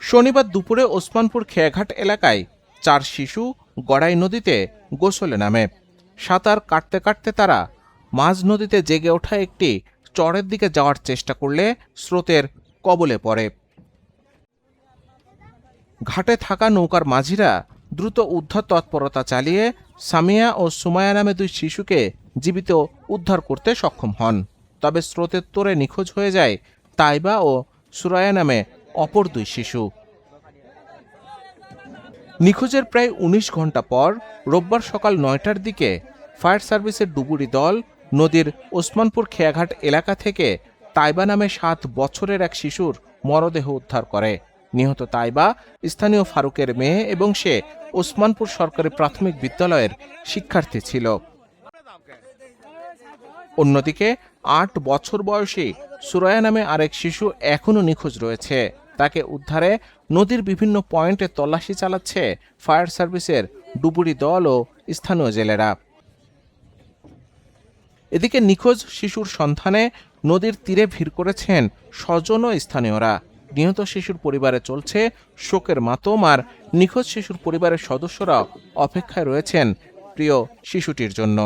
শনিবার দুপুরে ওসমানপুর খেয়াঘাট এলাকায় 4 শিশু গড়াই নদীতে গোসলে নামে। সাঁতার কাটতে কাটতে তারা মাঝ নদীতে জেগে ওঠা একটি চরের দিকে যাওয়ার চেষ্টা করলে স্রোতের কবলে পড়ে। ঘাটে থাকা নৌকার মাঝিরা দ্রুত উদ্ধার তৎপরতা চালিয়ে সামিয়া ও সুমায়া নামে 2 শিশুকে জীবিত উদ্ধার করতে সক্ষম হন। তবে স্রোতের তোড়ে নিখোঁজ হয়ে যায় তাইবা ও সুরায়া নামে অপর 2 শিশু। নিখোঁজের প্রায় 19 ঘন্টা পর রোববার সকাল 9টার দিকে ফায়ার সার্ভিসের ডুবুরি দল নদীর ওসমানপুর খেয়াঘাট এলাকা থেকে তাইবা নামে 7 বছরের এক শিশুর মরদেহ উদ্ধার করে। নিহত তাইবা স্থানীয় ফারুকের মেয়ে এবং সে ওসমানপুর সরকারি প্রাথমিক বিদ্যালয়ের শিক্ষার্থী ছিল। অন্যদিকে 8 বছর বয়সী সুরায়া নামে আরেক শিশু এখনও নিখোঁজ রয়েছে। তাকে উদ্ধারে নদীর বিভিন্ন পয়েন্টে তল্লাশি চালাচ্ছে ফায়ার সার্ভিসের ডুবুরি দল ও স্থানীয় জেলেরা। এদিকে নিখোঁজ শিশুর সন্ধানে নদীর তীরে ভিড় করেছেন স্বজন ও স্থানীয়রা। নিহত শিশুর পরিবারে চলছে শোকের মাতম, আর নিখোঁজ শিশুর পরিবারের সদস্যরা অপেক্ষায় রয়েছেন প্রিয় শিশুটির জন্য।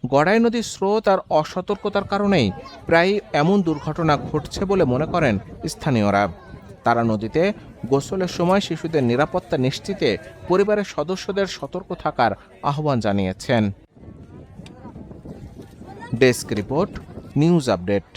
গড়াই নদীর স্রোত আর অসতর্কতার কারণেই প্রায় এমন দুর্ঘটনা ঘটছে বলে মনে করেন স্থানীয়রা। তারা নদীতে গোসলের সময় শিশুদের নিরাপত্তা নিশ্চিতে পরিবারের সদস্যদের সতর্ক থাকার আহ্বান জানিয়েছেন। Desk report, news update.